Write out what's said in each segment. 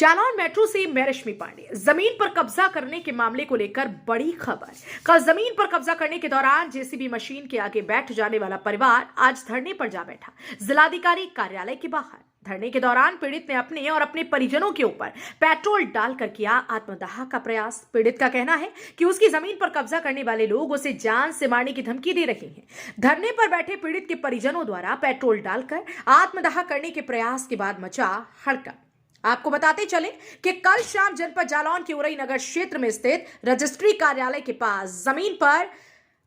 Jalaun metro से मैं रश्मि पांडे। जमीन पर कब्जा करने के मामले को लेकर बड़ी खबर। कल जमीन पर कब्जा करने के दौरान जेसीबी मशीन के आगे बैठ जाने वाला परिवार आज धरने पर जा बैठा जिलाधिकारी कार्यालय के बाहर। धरने के दौरान पीड़ित ने अपने और अपने परिजनों के ऊपर पेट्रोल डालकर किया आत्मदाह का प्रयास। पीड़ित का कहना है कि उसकी जमीन पर कब्जा करने वाले लोग उसे जान से मारने की धमकी दे रहे हैं। धरने पर बैठे पीड़ित के परिजनों द्वारा पेट्रोल डालकर आत्मदाह करने के प्रयास के बाद मचा हड़कंप। आपको बताते चले कि कल शाम जनपद जालौन के उरई नगर क्षेत्र में स्थित रजिस्ट्री कार्यालय के पास जमीन पर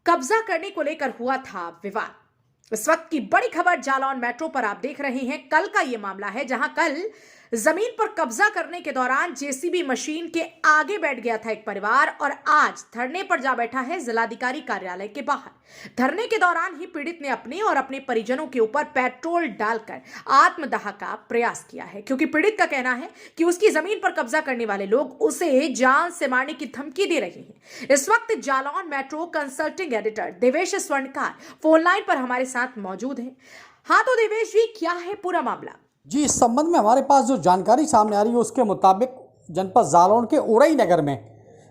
कब्जा करने को लेकर हुआ था विवाद। इस वक्त की बड़ी खबर जालौन मेट्रो पर आप देख रहे हैं। कल का यह मामला है जहां कल जमीन पर कब्जा करने के दौरान जेसीबी मशीन के आगे बैठ गया था एक परिवार और आज धरने पर जा बैठा है जिलाधिकारी कार्यालय के बाहर। धरने के दौरान ही पीड़ित ने अपने और अपने परिजनों के ऊपर पेट्रोल डालकर आत्मदाह का प्रयास किया है, क्योंकि पीड़ित का कहना है कि उसकी जमीन पर कब्जा करने वाले लोग उसे जान से मारने की धमकी दे रहे हैं। इस वक्त Jalaun metro consulting editor Devesh Swarnkar phone line पर हमारे साथ मौजूद है। हाँ तो देवेश जी, क्या है पूरा मामला? जी, इस संबंध में हमारे पास जो जानकारी सामने आ रही है उसके मुताबिक जनपद जालौन के उरई नगर में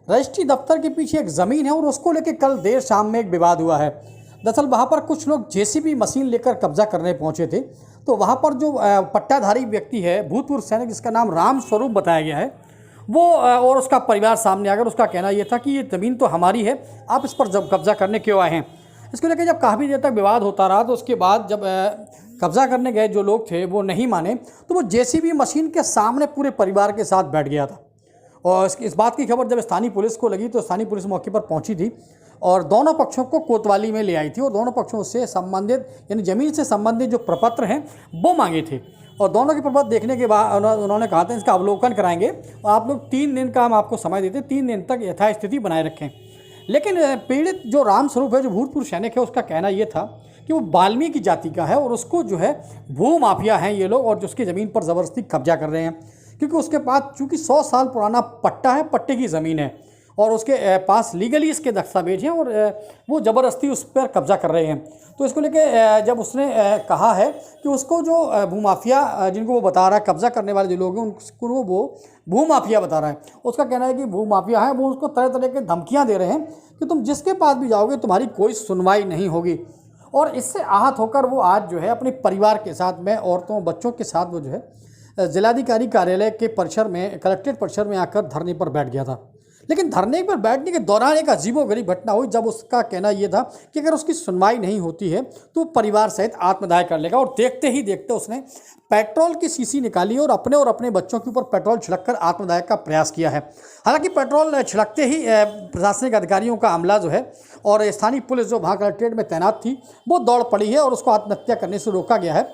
रजिस्ट्री दफ्तर के पीछे एक ज़मीन है और उसको लेकर कल देर शाम में एक विवाद हुआ है। दरअसल वहाँ पर कुछ लोग जेसीबी मशीन लेकर कब्जा करने पहुँचे थे, तो वहाँ पर जो पट्टाधारी व्यक्ति है, भूतपूर्व सैनिक जिसका नाम राम स्वरूप बताया गया है, वो और उसका परिवार सामने आकर उसका कहना ये था कि ये ज़मीन तो हमारी है, आप इस पर जब कब्जा करने क्यों आए हैं। इसको लेकर जब काफ़ी देर तक विवाद होता रहा तो उसके बाद जब कब्जा करने गए जो लोग थे वो नहीं माने, तो वो जेसीबी मशीन के सामने पूरे परिवार के साथ बैठ गया था। और इस बात की खबर जब स्थानीय पुलिस को लगी तो स्थानीय पुलिस मौके पर पहुंची थी और दोनों पक्षों को कोतवाली में ले आई थी और दोनों पक्षों से संबंधित यानी ज़मीन से संबंधित जो प्रपत्र हैं वो मांगे थे। और दोनों के प्रपत्र देखने के बाद उन्होंने कहा था इसका अवलोकन कराएंगे और आप लोग 3 दिन का हम आपको समय देते, 3 दिन तक यथास्थिति बनाए रखें। लेकिन पीड़ित जो राम स्वरूप है, जो भूतपूर्व सैनिक है, उसका कहना ये था कि वो वाल्मीकि जाति का है और उसको जो है भू माफिया हैं ये लोग और जो उसकी ज़मीन पर ज़बरदस्ती कब्जा कर रहे हैं, क्योंकि उसके पास चूँकि 100 साल पुराना पट्टा है, पट्टे की ज़मीन है और उसके पास लीगली इसके दस्तावेज हैं और वो ज़बरदस्ती उस पर कब्जा कर रहे हैं। तो इसको लेके जब उसने कहा है कि उसको जो भूमाफिया जिनको वो बता रहा है, कब्जा करने वाले जो लोग हैं उनको वो भूमाफिया बता रहा है, उसका कहना है कि भूमाफिया है, वो उसको तरह तरह के धमकियाँ दे रहे हैं कि तुम जिसके पास भी जाओगे तुम्हारी कोई सुनवाई नहीं होगी। और इससे आहत होकर वो आज जो है अपने परिवार के साथ में औरतों बच्चों के साथ वो जो है जिलाधिकारी कार्यालय के परिसर में, कलेक्ट्रेट परिसर में आकर धरने पर बैठ गया था। लेकिन धरने पर बैठने के दौरान एक अजीबोगरीब घटना हुई जब उसका कहना यह था कि अगर उसकी सुनवाई नहीं होती है तो परिवार सहित आत्मदाह कर लेगा। और देखते ही देखते उसने पेट्रोल की शीशी निकाली और अपने बच्चों के ऊपर पेट्रोल छिड़ककर आत्मदाह का प्रयास किया है। हालांकि पेट्रोल छिड़कते ही प्रशासनिक अधिकारियों का अमला जो है और स्थानीय पुलिस जो वहाँ कलेक्ट्रेट में तैनात थी वो दौड़ पड़ी है और उसको आत्महत्या करने से रोका गया है।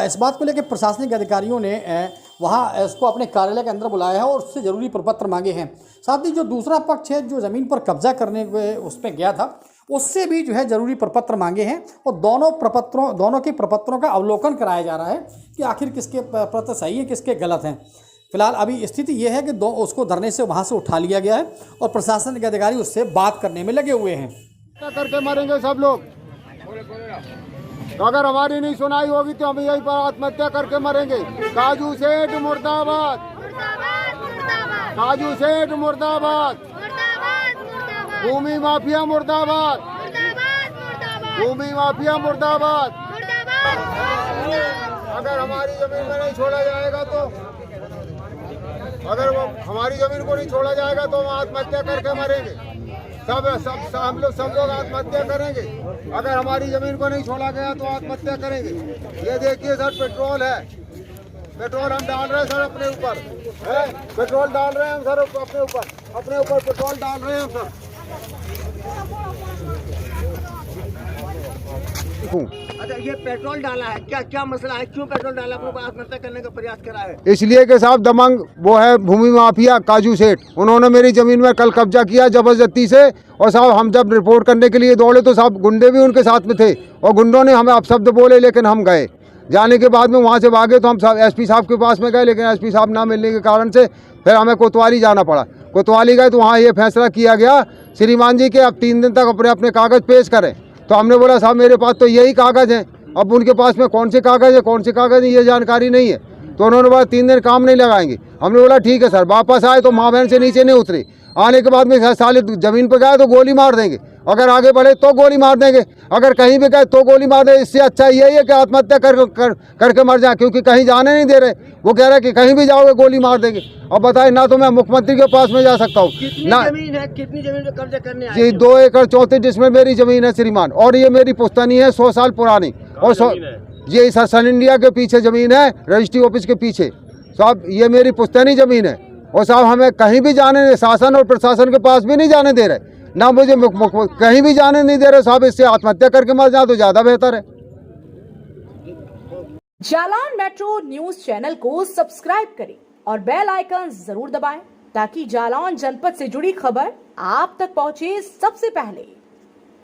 इस बात को लेकर प्रशासनिक अधिकारियों ने वहाँ इसको अपने कार्यालय के अंदर बुलाया है और उससे ज़रूरी प्रपत्र मांगे हैं। साथ ही जो दूसरा पक्ष है जो ज़मीन पर कब्जा करने उसमें गया था उससे भी जो है ज़रूरी प्रपत्र मांगे हैं और दोनों के प्रपत्रों का अवलोकन कराया जा रहा है कि आखिर किसके प्रपत्र सही है, किसके गलत हैं। फिलहाल अभी स्थिति ये है कि उसको धरने से वहाँ से उठा लिया गया है और प्रशासन के अधिकारी उससे बात करने में लगे हुए हैं। करके मरेंगे सब लोग, तो अगर हमारी नहीं सुनाई होगी तो हम यहीं पर आत्महत्या करके मरेंगे। काजू सेठ मुर्दाबाद, काजू सेठ मुर्दाबाद, भूमि माफिया मुर्दाबाद, भूमि माफिया मुर्दाबाद। अगर हमारी जमीन में नहीं छोड़ा जाएगा तो अगर हमारी जमीन को नहीं छोड़ा जाएगा तो हम आत्महत्या करके मरेंगे। हम लोग सब लोग आत्महत्या करेंगे। अगर हमारी जमीन को नहीं छोड़ा गया तो आत्महत्या करेंगे। ये देखिए सर, पेट्रोल है, पेट्रोल हम डाल रहे हैं सर अपने ऊपर, पेट्रोल डाल रहे हैं हम सर अपने ऊपर पेट्रोल डाल रहे हैं हम सर। अच्छा, ये पेट्रोल डाला है, क्या मसला है? क्यों पेट्रोल डाला? आपको आत्महत्या करने का प्रयास करा है? इसलिए कि साहब दमंग वो है भूमि माफिया काजू सेठ, उन्होंने मेरी जमीन में कल कब्जा किया जबरदस्ती से। और साहब हम जब रिपोर्ट करने के लिए दौड़े तो साहब गुंडे भी उनके साथ में थे और गुंडों ने हमें अपशब्द बोले, लेकिन हम गए। जाने के बाद में वहाँ से भागे तो हम एसपी साहब के पास में गए, लेकिन एसपी साहब ना मिलने के कारण से फिर हमें कोतवाली जाना पड़ा। कोतवाली गए तो वहाँ ये फैसला किया गया श्रीमान जी के अब 3 दिन तक अपने कागज़ पेश करें। तो हमने बोला साहब मेरे पास तो यही कागज़ हैं। अब उनके पास में कौन से कागज़ है कौन से कागज़ है ये जानकारी नहीं है। तो उन्होंने बोला 3 दिन काम नहीं लगाएंगे। हमने बोला ठीक है सर। वापस आए तो माँ बहन से नीचे नहीं उतरे। आने के बाद में साले ज़मीन पर गए तो गोली मार देंगे, अगर आगे बढ़े तो गोली मार देंगे, अगर कहीं भी गए तो गोली मार देंगे। इससे अच्छा यही है कि आत्महत्या करके मर जाए, क्योंकि कहीं जाने नहीं दे रहे। वो कह रहे हैं कि कहीं भी जाओगे गोली मार देंगे। अब बताए, ना तो मैं मुख्यमंत्री के पास में जा सकता हूँ ना। कितनी जमीन पे कब्जा करने आए जी थे? 2 एकड़ 34 जिसमें मेरी ज़मीन है श्रीमान, और ये मेरी पुश्तैनी है 100 साल पुरानी। और ये सन इंडिया के पीछे ज़मीन है, रजिस्ट्री ऑफिस के पीछे। साहब ये मेरी पुश्तैनी ज़मीन है, और साहब हमें कहीं भी जाने, शासन और प्रशासन के पास भी नहीं जाने दे रहे, ना मुझे कहीं भी जाने नहीं दे रहे साहब। इससे आत्महत्या करके मर जाए तो ज़्यादा बेहतर है। जालौन मेट्रो न्यूज चैनल को सब्सक्राइब करें और बेल आइकन जरूर दबाएं ताकि जालौन जनपद से जुड़ी खबर आप तक पहुंचे सबसे पहले।